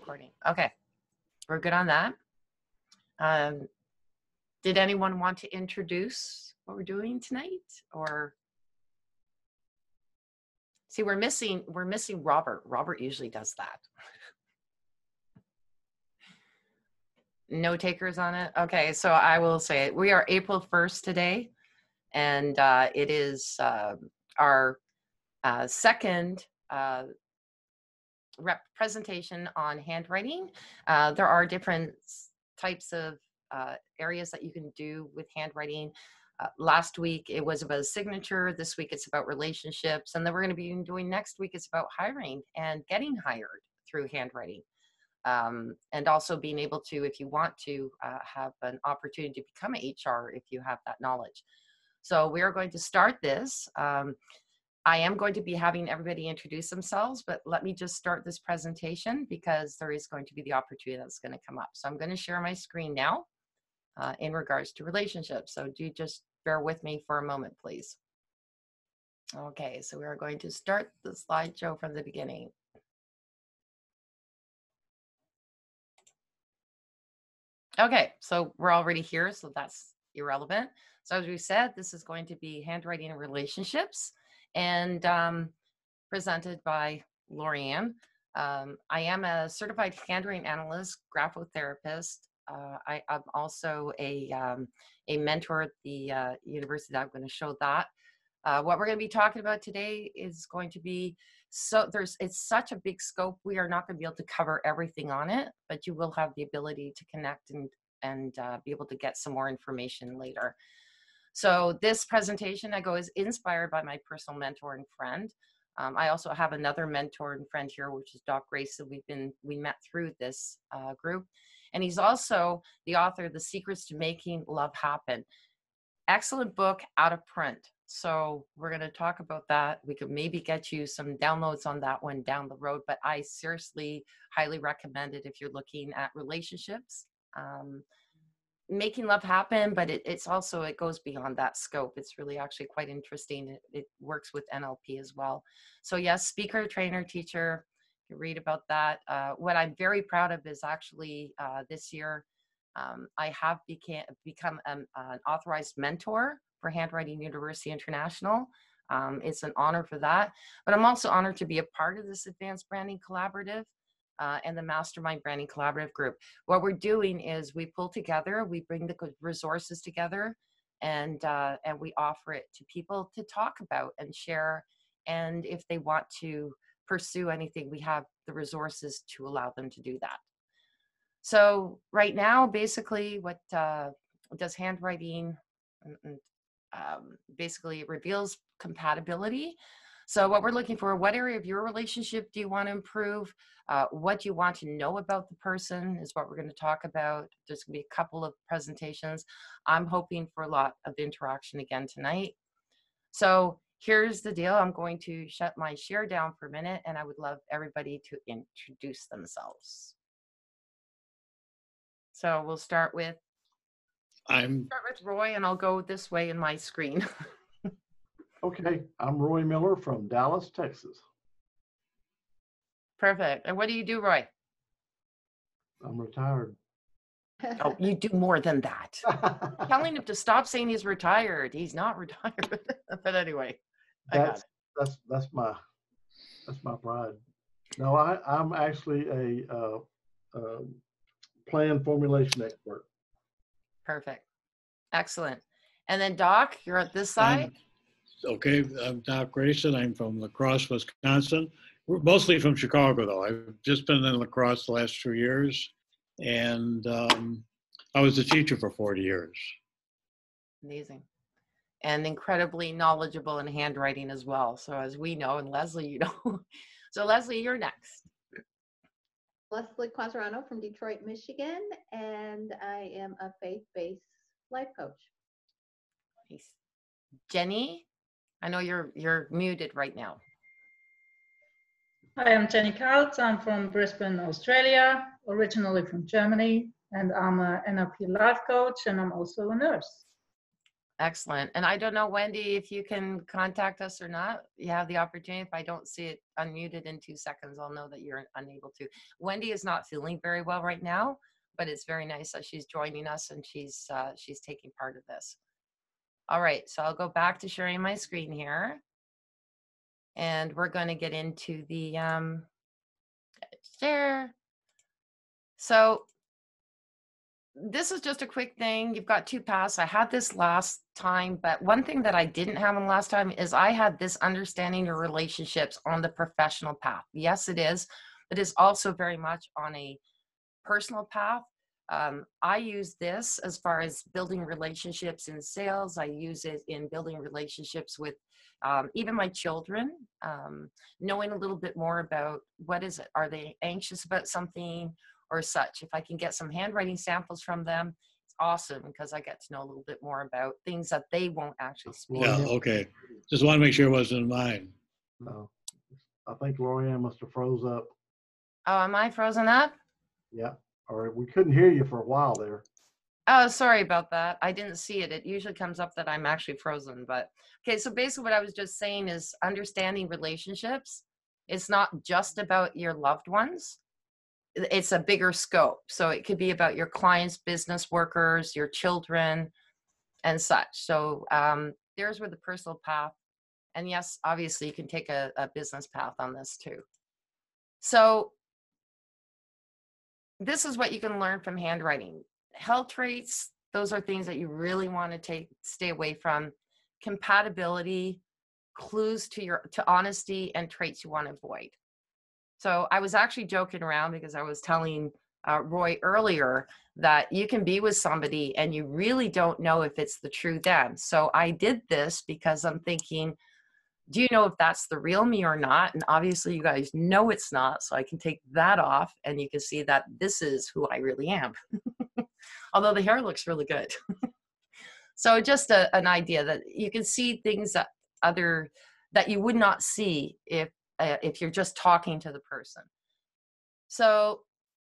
recording. Okay, we're good on that. Did anyone want to introduce what we're doing tonight? Or see, we're missing Robert. Robert usually does that. No takers on it? Okay, so I will say it. We are April 1st today, and it is our second presentation on handwriting. There are different types of areas that you can do with handwriting. Last week it was about signature. This week it's about relationships, and then we're going to be doing next week it's about hiring and getting hired through handwriting. And also being able to, if you want to, have an opportunity to become an HR if you have that knowledge. So we are going to start this. I am going to be having everybody introduce themselves, but let me just start this presentation because there is going to be the opportunity that's going to come up. So I'm going to share my screen now in regards to relationships. So do just bear with me for a moment, please. Okay, so we are going to start the slideshow from the beginning. Okay, so we're already here, so that's irrelevant. So as we said, this is going to be handwriting and relationships, and presented by Lorianne. I am a certified handwriting analyst, graphotherapist. I'm also a mentor at the university. I'm going to show that. What we're going to be talking about today is going to be, it's such a big scope. We are not going to be able to cover everything on it, but you will have the ability to connect and be able to get some more information later. So this presentation is inspired by my personal mentor and friend. I also have another mentor and friend here, which is Doc Grayson. We met through this group, and he's also the author of The Secrets to Making Love Happen. Excellent book, out of print. So we're going to talk about that. We could maybe get you some downloads on that one down the road, but I seriously highly recommend it if you're looking at relationships, making love happen, but it goes beyond that scope. It's really actually quite interesting. It works with NLP as well. So yes, speaker, trainer, teacher, you can read about that. What I'm very proud of is actually this year, I have become an authorized mentor for Handwriting University International. It's an honor for that, but I'm also honored to be a part of this Advanced Branding Collaborative and the Mastermind Branding Collaborative group. What we're doing is we pull together, we bring the resources together, and we offer it to people to talk about and share. And if they want to pursue anything, we have the resources to allow them to do that. So right now, basically, what does handwriting? Basically, it reveals compatibility. So what we're looking for, what area of your relationship do you want to improve? What do you want to know about the person is what we're going to talk about. There's going to be a couple of presentations. I'm hoping for a lot of interaction again tonight. So here's the deal. I'm going to shut my share down for a minute, and I would love everybody to introduce themselves. So we'll start with Roy, and I'll go this way in my screen. Okay, I'm Roy Miller from Dallas, Texas. Perfect. And what do you do, Roy? I'm retired. Oh, you do more than that. Telling him to stop saying he's retired. He's not retired. But anyway, that's my pride. No, I'm actually a plan formulation expert. Perfect. Excellent. And then Doc, you're at this side. I'm Doc Grayson. I'm from La Crosse, Wisconsin. We're mostly from Chicago, though. I've just been in La Crosse the last 2 years, and I was a teacher for 40 years. Amazing. And incredibly knowledgeable in handwriting as well. So as we know, and Leslie, you know. So Leslie, you're next. Leslie Quasarano from Detroit, Michigan, and I am a faith-based life coach. Nice. Jenny, I know you're muted right now. Hi, I'm Jenny Kautz. I'm from Brisbane, Australia, originally from Germany, and I'm an NLP life coach, and I'm also a nurse. Excellent. And I don't know, Wendy, if you can contact us or not. You have the opportunity. If I don't see it unmuted in 2 seconds, I'll know that you're unable to. Wendy is not feeling very well right now, but it's very nice that she's joining us and she's taking part of this. All right, so I'll go back to sharing my screen here. And we're going to get into the share. So this is just a quick thing. You've got 2 paths. I had this last time, but one thing that I didn't have on last time is I had this understanding your relationships on the professional path. Yes, it is, but it's also very much on a personal path. I use this as far as building relationships in sales. I use it in building relationships with even my children, knowing a little bit more about what is it. Are they anxious about something or such? If I can get some handwriting samples from them, it's awesome because I get to know a little bit more about things that they won't actually speak. Yeah, okay. Just want to make sure it wasn't mine. No, I think Lorianne must have froze up. Oh, am I frozen up? Yeah, or we couldn't hear you for a while there. Oh, sorry about that. I didn't see it. It usually comes up that I'm actually frozen, but okay. So basically what I was just saying is understanding relationships. It's not just about your loved ones. It's a bigger scope. So it could be about your clients, business workers, your children, and such. So there's where the personal path, and yes, obviously you can take a business path on this too. So this is what you can learn from handwriting. Health traits, those are things that you really want to stay away from. Compatibility, clues to honesty, and traits you want to avoid. So I was actually joking around because I was telling Roy earlier that you can be with somebody and you really don't know if it's the true them. So I did this because I'm thinking, do you know if that's the real me or not? And obviously you guys know it's not, so I can take that off and you can see that this is who I really am. Although the hair looks really good. So just an idea that you can see things that you would not see if you're just talking to the person. So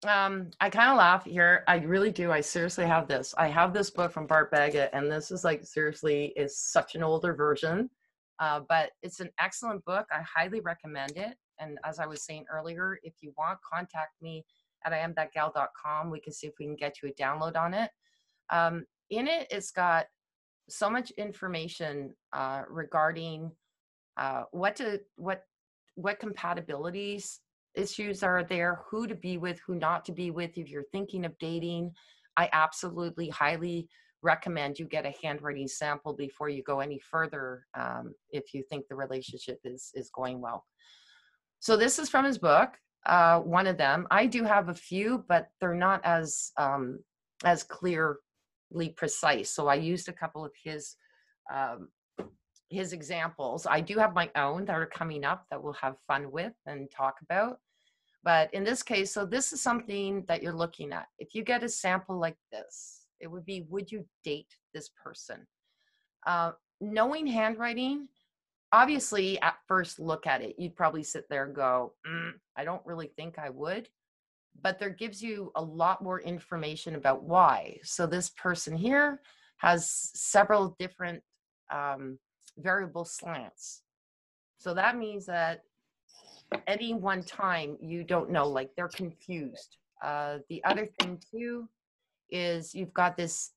I kind of laugh here. I really do. I seriously have this. I have this book from Bart Baggett, and this is like seriously is such an older version, but it's an excellent book. I highly recommend it. And as I was saying earlier, if you want, contact me at iamthatgal.com. We can see if we can get you a download on it. In it, it's got so much information regarding what compatibilities issues are there, who to be with, who not to be with. If you're thinking of dating, I absolutely highly recommend you get a handwriting sample before you go any further if you think the relationship is going well. So this is from his book, one of them. I do have a few, but they're not as clearly precise. So I used a couple of his examples. I do have my own that are coming up that we'll have fun with and talk about. But in this case, so this is something that you're looking at. If you get a sample like this, it would be, would you date this person? Knowing handwriting, obviously at first look at it, you'd probably sit there and go, I don't really think I would. But there gives you a lot more information about why. So this person here has several different variable slants. So that means that any one time you don't know, like they're confused. The other thing too is you've got this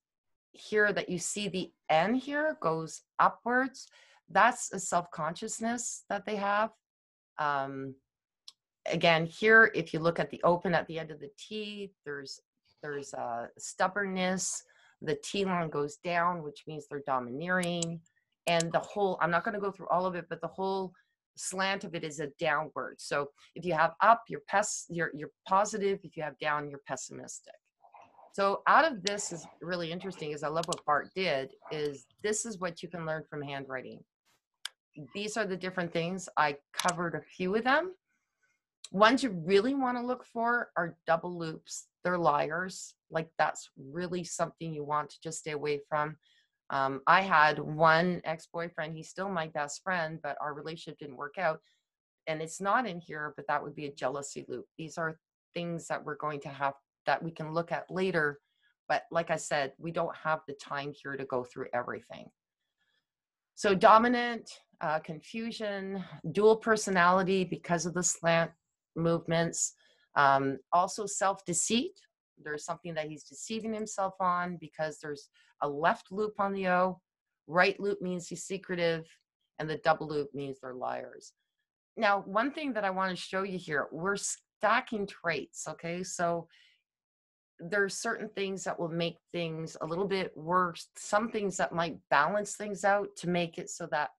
here that you see the N here goes upwards. That's a self-consciousness that they have. Again, here, if you look at the open at the end of the T, there's stubbornness. The T line goes down, which means they're domineering. And the whole, I'm not going to go through all of it, but the whole slant of it is a downward. So if you have up, you're positive. If you have down, you're pessimistic. So out of this is really interesting, is I love what Bart did, is this is what you can learn from handwriting. These are the different things. I covered a few of them. Ones you really want to look for are double loops. They're liars. Like that's really something you want to just stay away from. I had one ex-boyfriend, he's still my best friend, but our relationship didn't work out. And it's not in here, but that would be a jealousy loop. These are things that we're going to have that we can look at later But like I said, we don't have the time here to go through everything. So dominant, confusion, dual personality because of the slant movements, also self-deceit. There's something that he's deceiving himself on because there's a left loop on the O, right loop means he's secretive, and the double loop means they're liars. Now, one thing that I want to show you here, we're stacking traits, okay? So there's certain things that will make things a little bit worse, some things that might balance things out to make it so that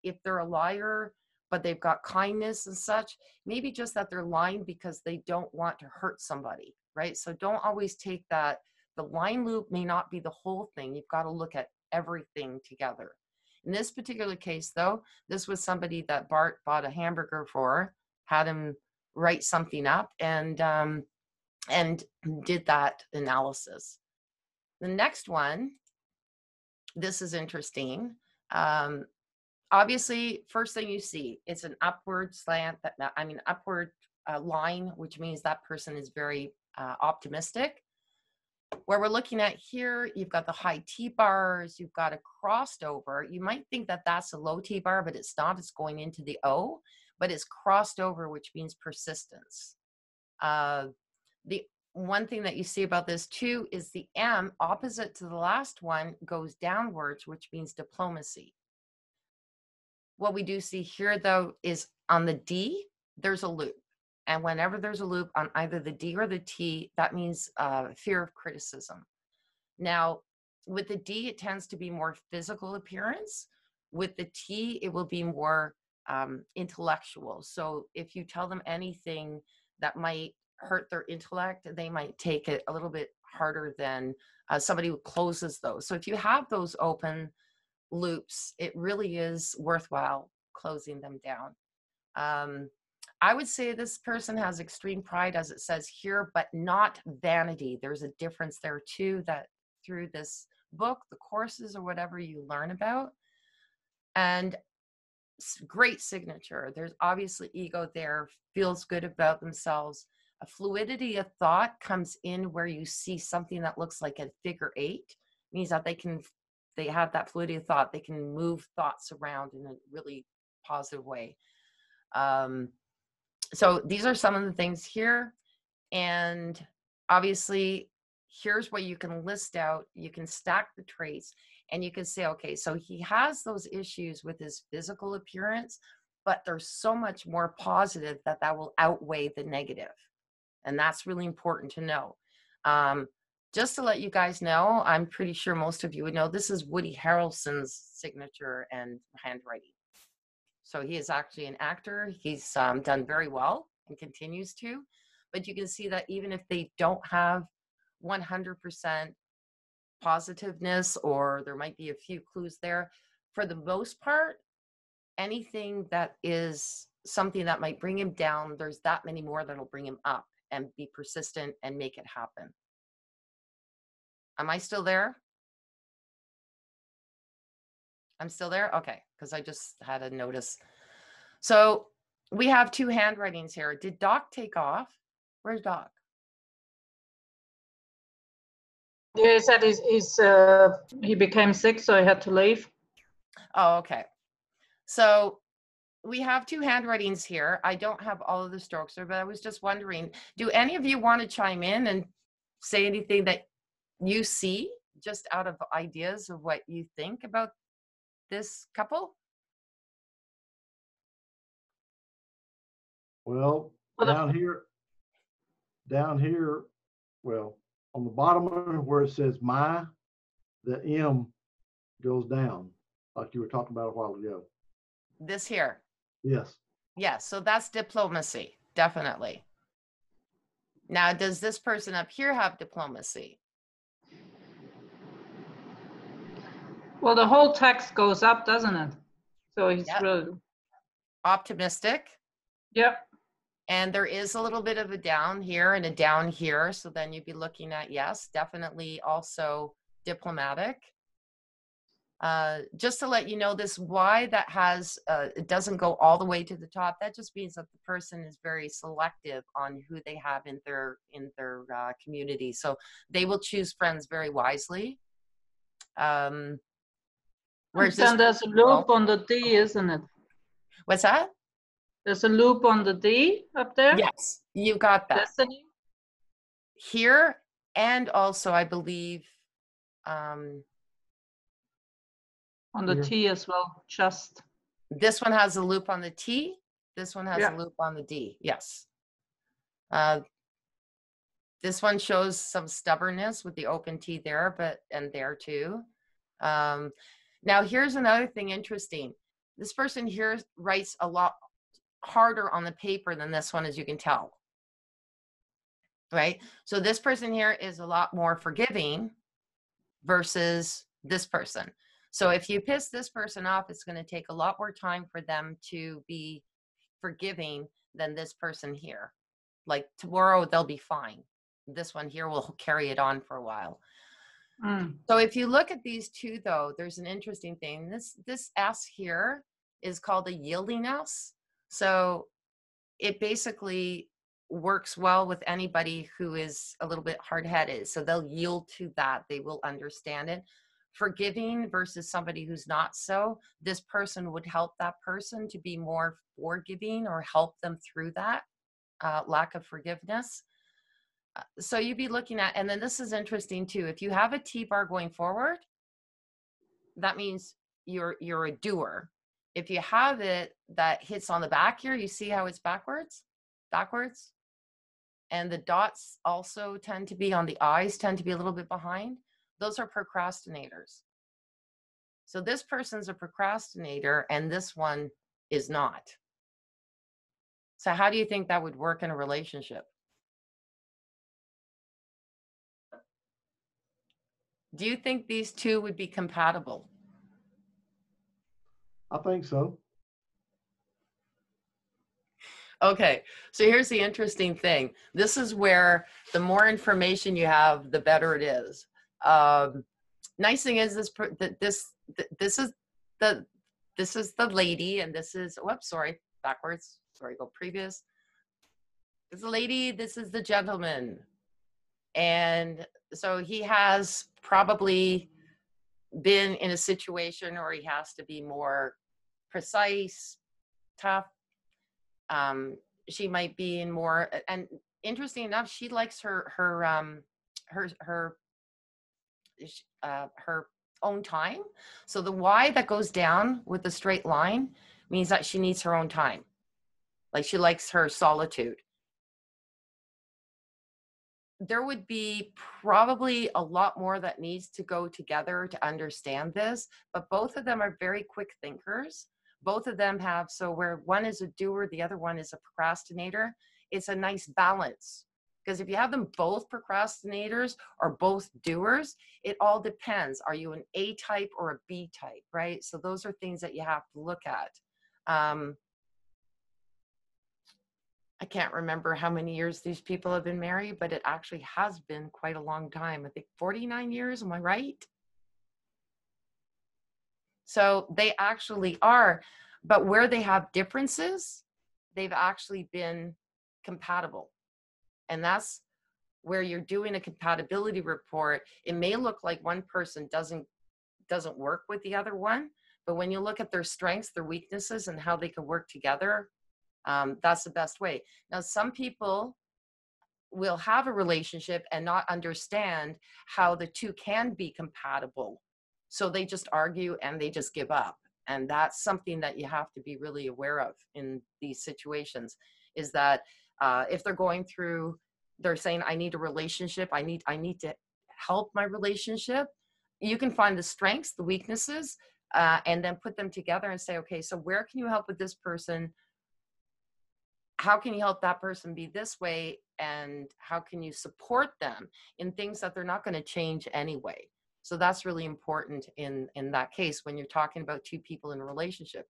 if they're a liar, but they've got kindness and such, maybe just that they're lying because they don't want to hurt somebody, right? So don't always take that. The line loop may not be the whole thing. You've got to look at everything together. In this particular case, though, this was somebody that Bart bought a hamburger for, had him write something up, and did that analysis. The next one, this is interesting. Obviously, first thing you see, it's an upward slant, upward line, which means that person is very optimistic. Where we're looking at here, you've got the high T-bars, you've got a crossed over. You might think that that's a low T-bar, but it's not. It's going into the O, but it's crossed over, which means persistence. The one thing that you see about this too is the M, opposite to the last one, goes downwards, which means diplomacy. What we do see here, though, is on the D, there's a loop. And whenever there's a loop on either the D or the T, that means fear of criticism. Now, with the D, it tends to be more physical appearance. With the T, it will be more intellectual. So if you tell them anything that might hurt their intellect, they might take it a little bit harder than somebody who closes those. So if you have those open loops, it really is worthwhile closing them down. I would say this person has extreme pride, as it says here, but not vanity. There's a difference there too, that through this book, the courses or whatever you learn about, and great signature. There's obviously ego there, feels good about themselves. A fluidity of thought comes in where you see something that looks like a figure 8, means that they have that fluidity of thought. They can move thoughts around in a really positive way. So these are some of the things here. And obviously, here's what you can list out. You can stack the traits and you can say, okay, so he has those issues with his physical appearance, but there's so much more positive that will outweigh the negative. And that's really important to know. Just to let you guys know, I'm pretty sure most of you would know, this is Woody Harrelson's signature and handwriting. So he is actually an actor. He's done very well and continues to. But you can see that even if they don't have 100% positiveness, or there might be a few clues there, for the most part, anything that is something that might bring him down, there's that many more that'll bring him up and be persistent and make it happen. Am I still there? I'm still there? Okay, because I just had a notice. So we have 2 handwritings here. Did Doc take off? Where's Doc? Yeah, he said he became sick, so he had to leave. Oh, okay. So we have 2 handwritings here. I don't have all of the strokes there, but I was just wondering, do any of you want to chime in and say anything that you see just out of ideas of what you think about this couple? Well, down here, well, on the bottom of it where it says my, the M goes down, like you were talking about a while ago. This here. Yes. Yes, so that's diplomacy, definitely. Now, does this person up here have diplomacy? Well, the whole text goes up, doesn't it? So he's Yep. really, Optimistic. yep. And there is a little bit of a down here and a down here. So then you'd be looking at, yes, definitely also diplomatic. Just to let you know, this Y that has, it doesn't go all the way to the top. That just means that the person is very selective on who they have in their community. So they will choose friends very wisely. Whereas this, Then there's a loop on the D, isn't it? what's that? There's a loop on the D up there. Yes, you got that. Destiny. Here, and also I believe, On the Here. T as well, just. this one has a loop on the T. This one has Yeah. a loop on the D. Yes. This one shows some stubbornness with the open T there, but and there too. Now here's another thing interesting. This person here writes a lot harder on the paper than this one, as you can tell. Right? So this person here is a lot more forgiving versus this person. So if you piss this person off, it's going to take a lot more time for them to be forgiving than this person here. Like tomorrow, they'll be fine. This one here will carry it on for a while. So if you look at these two, though, there's an interesting thing. This S here is called a yielding S. So it basically works well with anybody who is a little bit hard-headed. So they'll yield to that. They will understand it. Forgiving versus somebody who's not so, this person would help that person to be more forgiving or help them through that lack of forgiveness. So you'd be looking at, and then this is interesting too. If you have a T-bar going forward, that means you're a doer. If you have it that hits on the back here, you see how it's backwards? And the dots also tend to be on the eyes, tend to be a little bit behind. Those are procrastinators. So this person's a procrastinator and this one is not. So how do you think that would work in a relationship? Do you think these two would be compatible? I think so. Okay, so here's the interesting thing. This is where the more information you have, the better it is. Nice thing is this is the lady, and this is, whoops, sorry, backwards. Sorry, go previous. This is the lady, this is the gentleman. And so he has probably been in a situation where he has to be more precise, tough. She might be in more, and interesting enough, she likes her own time. So the Y that goes down with the straight line means that she needs her own time. Like she likes her solitude. There would be probably a lot more that needs to go together to understand this, but both of them are very quick thinkers. Both of them have, so where one is a doer, the other one is a procrastinator, it's a nice balance. Because if you have them both procrastinators or both doers, it all depends. Are you an A type or a B type, right? So those are things that you have to look at. I can't remember how many years these people have been married, but it actually has been quite a long time. I think 49 years, am I right? So they actually are, but where they have differences, they've actually been compatible. And that's where you're doing a compatibility report. It may look like one person doesn't work with the other one, but when you look at their strengths, their weaknesses, and how they can work together, that's the best way. Now, some people will have a relationship and not understand how the two can be compatible. So they just argue and they just give up. And that's something that you have to be really aware of in these situations, is that if they're going through, they're saying, I need a relationship, I need to help my relationship, you can find the strengths, the weaknesses, and then put them together and say, okay, so where can you help with this person? How can you help that person be this way? And how can you support them in things that they're not going to change anyway? So that's really important in that case when you're talking about two people in a relationship.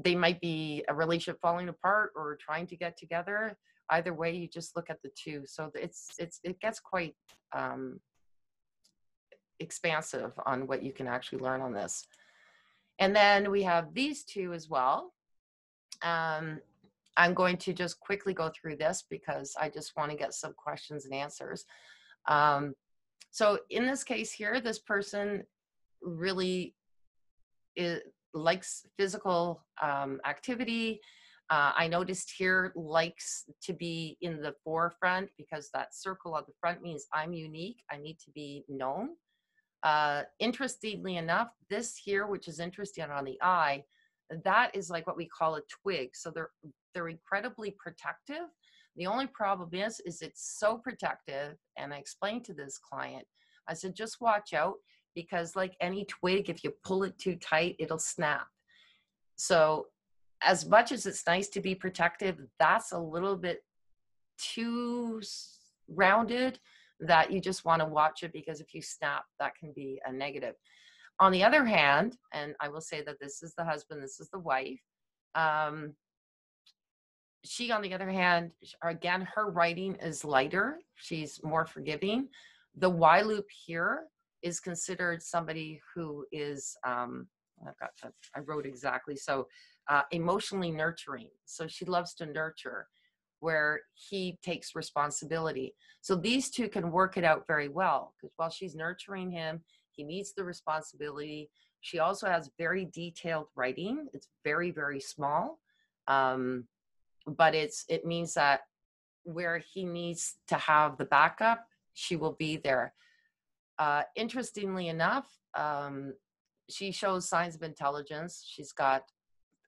They might be a relationship falling apart or trying to get together. Either way, you just look at the two. So it gets quite expansive on what you can actually learn on this. And then we have these two as well. I'm going to just quickly go through this because I just want to get some questions and answers. So in this case here, this person really likes physical activity. I noticed here likes to be in the forefront because that circle on the front means I'm unique. I need to be known. Interestingly enough, this here, which is interesting on the eye, that is like what we call a twig. So they're incredibly protective. The only problem is it's so protective. And I explained to this client, I said, just watch out because like any twig, if you pull it too tight, it'll snap. So as much as it's nice to be protective, that's a little bit too rounded that you just want to watch it because if you snap, that can be a negative. On the other hand, and I will say that this is the husband, this is the wife. She, on the other hand, again, her writing is lighter. She's more forgiving. The Y loop here is considered somebody who is, I wrote exactly. So emotionally nurturing. So she loves to nurture where he takes responsibility. So these two can work it out very well because while she's nurturing him, he meets the responsibility. She also has very detailed writing. It's very, very small. But it means that where he needs to have the backup, she will be there. Interestingly enough, she shows signs of intelligence. She's got,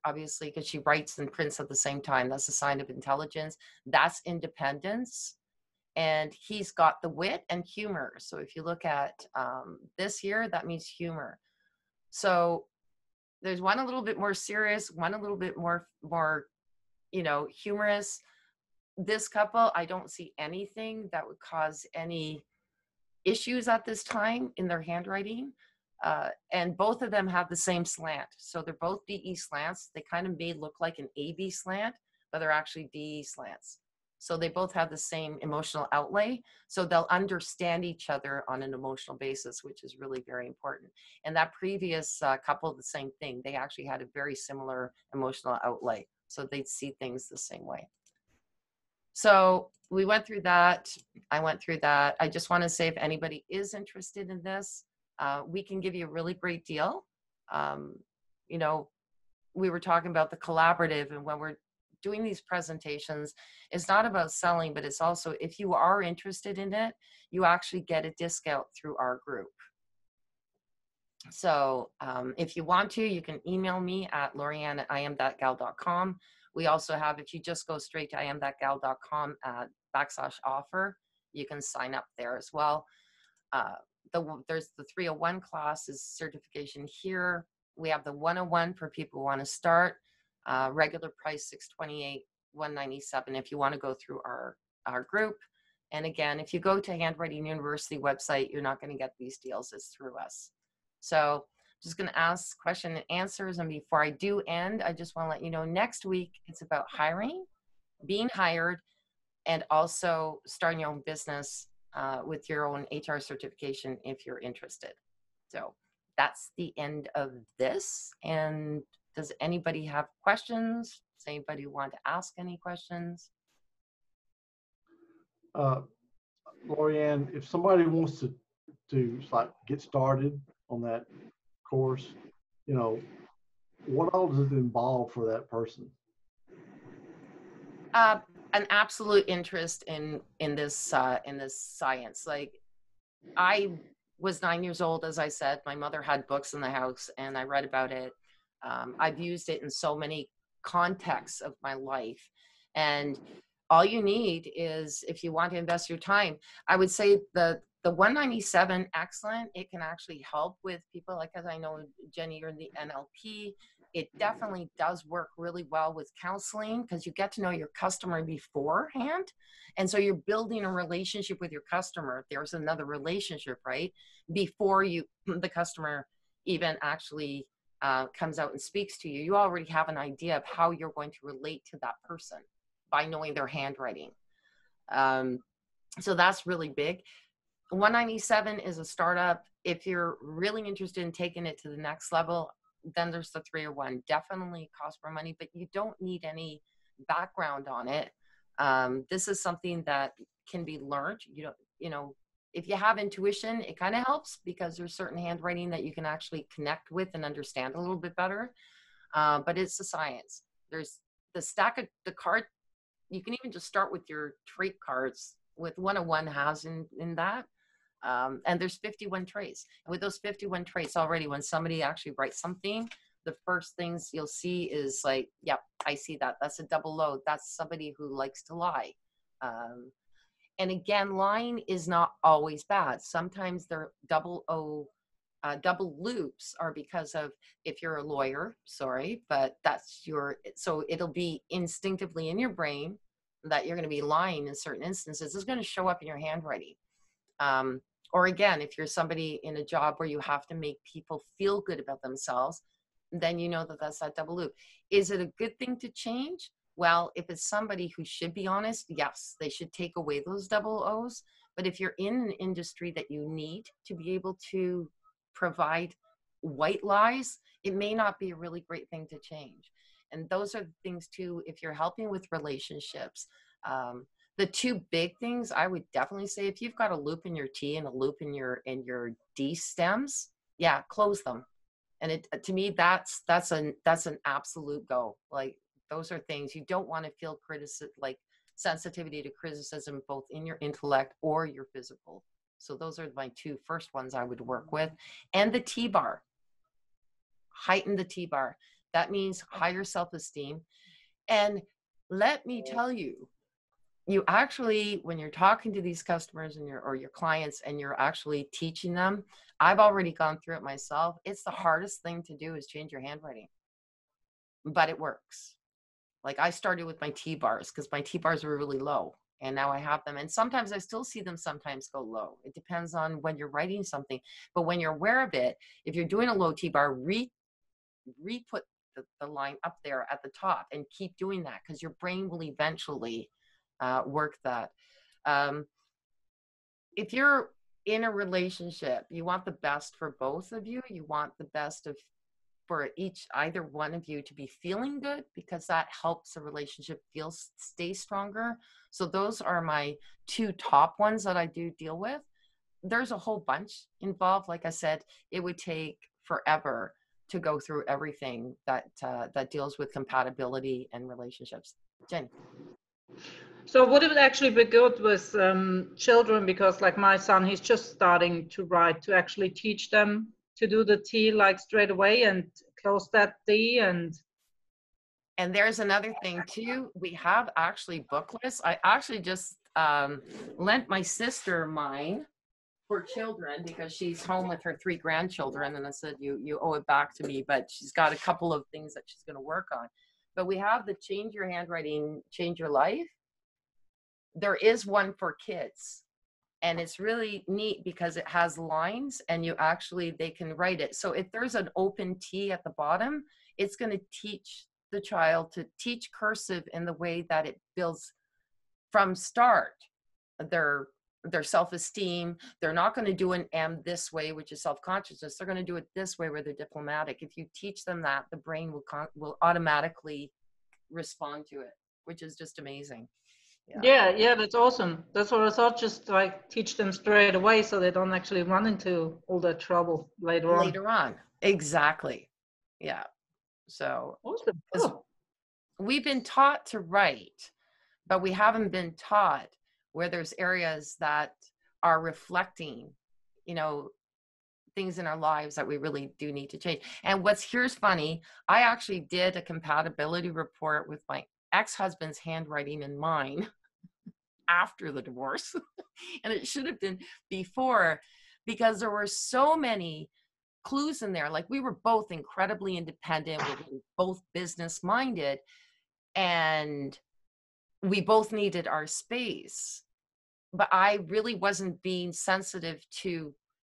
obviously, because she writes and prints at the same time, that's a sign of intelligence. That's independence. And he's got the wit and humor. So if you look at this here, that means humor. So there's one a little bit more serious, one a little bit more, humorous. This couple, I don't see anything that would cause any issues at this time in their handwriting. And both of them have the same slant. So they're both DE slants. They kind of may look like an AB slant, but they're actually DE slants. So they both have the same emotional outlay. So they'll understand each other on an emotional basis, which is really very important. And that previous couple, the same thing. They actually had a very similar emotional outlay. So they'd see things the same way. So we went through that. I went through that. I just want to say if anybody is interested in this, we can give you a really great deal. We were talking about the collaborative, and when we're doing these presentations, it's not about selling, but it's also, if you are interested in it, you actually get a discount through our group. So if you want to, you can email me at lorianne@iamthatgal.com. We also have, if you just go straight to iamthatgal.com /offer, you can sign up there as well. There's the 301 class is certification here. We have the 101 for people who want to start. Regular price $628, $197 if you want to go through our group. And again, if you go to Handwriting University website, you're not going to get these deals. It's through us. So just going to ask question and answers. And before I do end, I just want to let you know next week it's about hiring, being hired, and also starting your own business with your own HR certification if you're interested. So that's the end of this. And does anybody have questions? Does anybody want to ask any questions? Lorianne, if somebody wants to like get started on that course, what all does it involve for that person? An absolute interest in this science. Like, I was 9 years old, as I said. My mother had books in the house, and I read about it. I've used it in so many contexts of my life, and all you need is, if you want to invest your time, I would say the 197, excellent. It can actually help with people, like, as I know, Jenny, you're in the NLP. It definitely does work really well with counseling because you get to know your customer beforehand. And so you're building a relationship with your customer. There's another relationship, right? Before the customer even actually comes out and speaks to you, you already have an idea of how you're going to relate to that person by knowing their handwriting. So that's really big. 197 is a startup. if you're really interested in taking it to the next level, then there's the 301. Definitely costs more money, but you don't need any background on it. This is something that can be learned. You know, if you have intuition, it kind of helps because there's certain handwriting that you can actually connect with and understand a little bit better. But it's a science. There's the stack of the card. You can even just start with your trait cards with 101 has in that. And there's 51 traits. And with those 51 traits already, when somebody actually writes something, the first things you'll see is like, yep, I see that. That's a double O. That's somebody who likes to lie. And again, lying is not always bad. Sometimes they're double O, double loops are because of, if you're a lawyer, sorry, but that's your, so it'll be instinctively in your brain that you're going to be lying in certain instances. It's going to show up in your handwriting. Or again, if you're somebody in a job where you have to make people feel good about themselves, then you know that that's that double loop. Is it a good thing to change? Well, if it's somebody who should be honest, yes, they should take away those double O's. But if you're in an industry that you need to be able to provide white lies, it may not be a really great thing to change. And those are the things too, if you're helping with relationships. The two big things I would definitely say, if you've got a loop in your T and a loop in your D stems, yeah, close them. And it, to me, that's an absolute go. Like, those are things you don't want to feel like sensitivity to criticism, both in your intellect or your physical. So those are my two first ones I would work with. And the T-bar, heighten the T-bar. That means higher self-esteem. And let me tell you, you actually, when you're talking to these customers and your clients and you're actually teaching them, I've already gone through it myself. It's the hardest thing to do is change your handwriting, but it works. Like, I started with my T-bars because my T-bars were really low, and now I have them. And sometimes I still see them sometimes go low. It depends on when you're writing something. But when you're aware of it, if you're doing a low T-bar, re-put the line up there at the top and keep doing that, because your brain will eventually work that. If you're in a relationship, you want the best for both of you. You want the best for either one of you to be feeling good, because that helps the relationship stay stronger. So those are my two top ones that I do deal with. There's a whole bunch involved. Like I said, it would take forever to go through everything that deals with compatibility and relationships. Jen. So would it actually be good with children? Because like my son, he's just starting to write, to actually teach them to do the T like straight away and close that D. And there's another thing too. We have actually booklets. I actually just lent my sister mine for children because she's home with her 3 grandchildren, and I said, you owe it back to me, but she's got a couple of things that she's going to work on. But we have the Change Your Handwriting, Change Your Life. There is one for kids, and it's really neat because it has lines and they can write it. So if there's an open T at the bottom, it's going to teach the child to teach cursive in the way that it builds from start their self-esteem. They're not going to do an M this way, which is self-consciousness. They're going to do it this way, where they're diplomatic. If you teach them that, the brain will automatically respond to it, which is just amazing. Yeah, that's awesome. That's what I thought. Just like teach them straight away so they don't actually run into all that trouble later on. Exactly. Yeah. So awesome. Cool. We've been taught to write, but we haven't been taught where there's areas that are reflecting, things in our lives that we really do need to change. And here's funny, I actually did a compatibility report with my ex-husband's handwriting in mine after the divorce. And it should have been before, because there were so many clues in there. Like, we were both incredibly independent. We were both business minded, and we both needed our space. But I really wasn't being sensitive to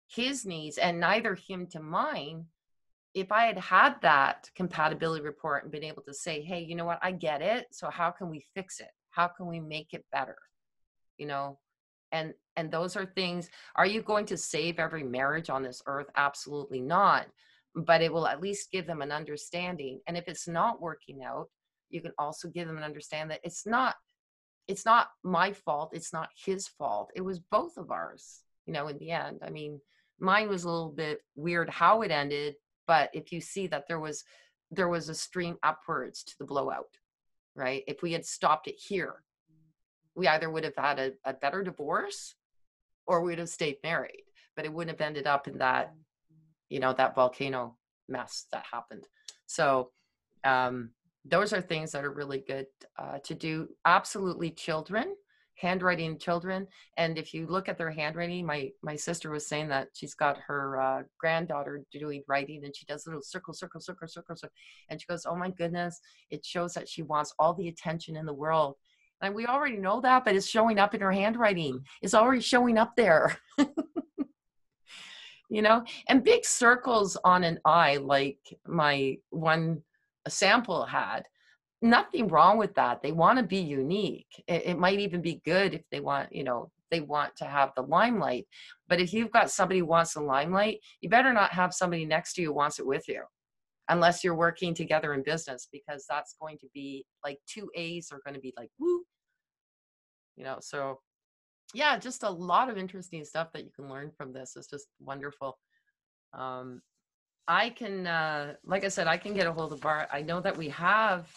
his needs, and neither him to mine. If I had that compatibility report and been able to say, hey, you know what, I get it. So how can we fix it? How can we make it better? And those are things. Are you going to save every marriage on this earth? Absolutely not. But it will at least give them an understanding. And if it's not working out, you can also give them an understanding that it's not my fault. It's not his fault. It was both of ours, in the end. I mean, mine was a little bit weird how it ended, but if you see that there was a stream upwards to the blowout, right? If we had stopped it here, we either would have had a better divorce or we'd have stayed married, but it wouldn't have ended up in that, that volcano mess that happened. So, those are things that are really good to do. Absolutely, handwriting children. And if you look at their handwriting, my sister was saying that she's got her granddaughter doing writing, and she does little circle, circle, circle, circle, circle. And she goes, oh my goodness, it shows that she wants all the attention in the world. And we already know that, but it's showing up in her handwriting. It's already showing up there. And big circles on an I, like my one sample had, nothing wrong with that. They want to be unique. It might even be good if they want, they want to have the limelight. But if you've got somebody who wants the limelight, you better not have somebody next to you who wants it with you, unless you're working together in business, because that's going to be like 2 A's are going to be like, woo, so yeah, just a lot of interesting stuff that you can learn from this. It's just wonderful. I can, like I said, I can get a hold of Bart. I know that we have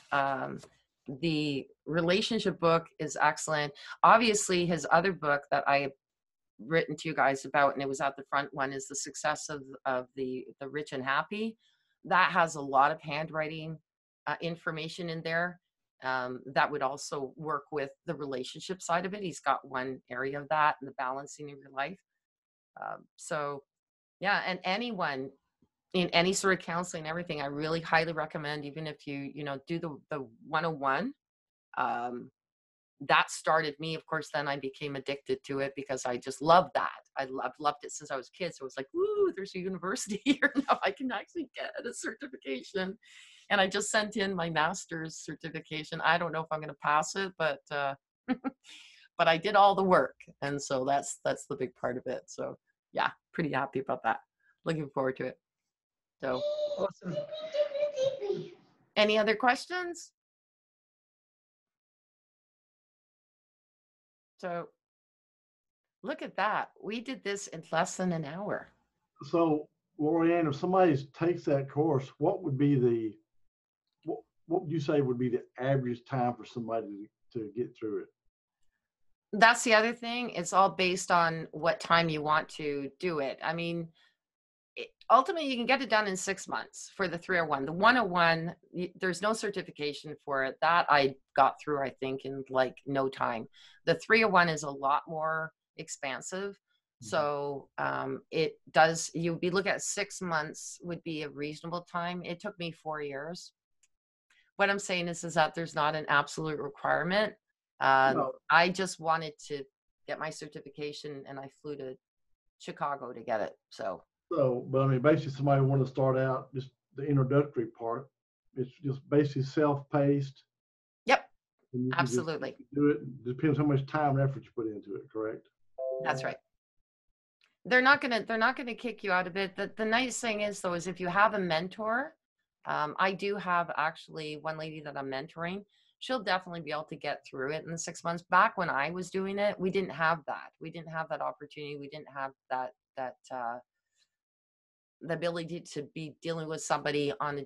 the relationship book is excellent. Obviously, his other book that I have written to you guys about, and it was at the front one, is The Success of the Rich and Happy. That has a lot of handwriting information in there. That would also work with the relationship side of it. He's got one area of that, and the balancing of your life. So yeah, and anyone in any sort of counseling, everything, I really highly recommend, even if you do the 101. That started me, of course. Then I became addicted to it because I just loved that. I've loved it since I was a kid. So it was like, woo, there's a university here now. I can actually get a certification. And I just sent in my master's certification. I don't know if I'm going to pass it, but but I did all the work, and so that's the big part of it. So yeah, pretty happy about that. Looking forward to it. So Awesome. any other questions? So look at that. We did this in less than an hour. So, Lorianne, if somebody takes that course, what would you say would be the average time for somebody to get through it? That's the other thing. It's all based on what time you want to do it. I mean, ultimately, you can get it done in 6 months for the 301. The 101, there's no certification for it. That I got through, I think, in like no time. The 301 is a lot more expansive. So it does, you'd be looking at 6 months would be a reasonable time. It took me 4 years. What I'm saying is that there's not an absolute requirement. No. I just wanted to get my certification, and I flew to Chicago to get it. So, but I mean, basically, somebody want to start out just the introductory part. It's just basically self-paced. yep, And you absolutely. can do it. Depends how much time and effort you put into it. Correct. That's right. They're not gonna kick you out of it. The nice thing is, though, is if you have a mentor. I do have actually one lady that I'm mentoring. She'll definitely be able to get through it in the 6 months. Back when I was doing it, we didn't have that. We didn't have that opportunity. We didn't have that the ability to be dealing with somebody on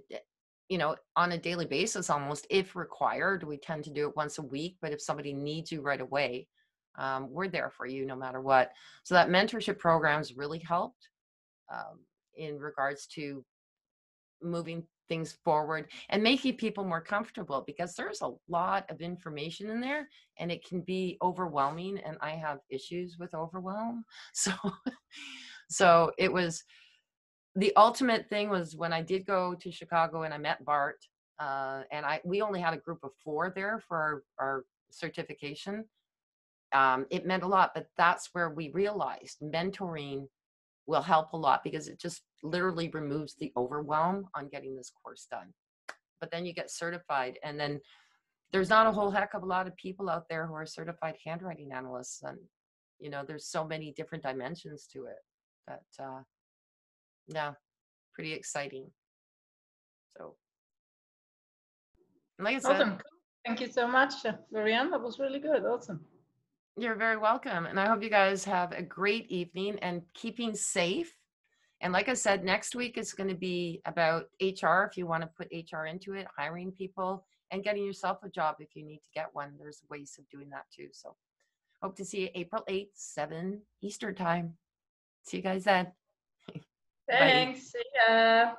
a daily basis almost, if required. We tend to do it once a week, but if somebody needs you right away, we're there for you no matter what. So that mentorship program's really helped in regards to moving things forward and making people more comfortable, because there's a lot of information in there and it can be overwhelming, and I have issues with overwhelm. So it was, the ultimate thing was when I did go to Chicago and I met Bart, and we only had a group of 4 there for our certification. It meant a lot, but that's where we realized mentoring will help a lot, because it just literally removes the overwhelm on getting this course done. But then you get certified, and then there's not a whole heck of a lot of people out there who are certified handwriting analysts, and You know, there's so many different dimensions to it that, yeah, pretty exciting. So, like I said, Awesome. Thank you so much, Lorianne. That was really good. Awesome. you're very welcome. And I hope you guys have a great evening and keeping safe. And like I said, next week is going to be about HR. If you want to put HR into it, hiring people and getting yourself a job if you need to get one. There's ways of doing that too. So hope to see you April 8th, 7 Eastern time. See you guys then. Bye. Thanks. See ya.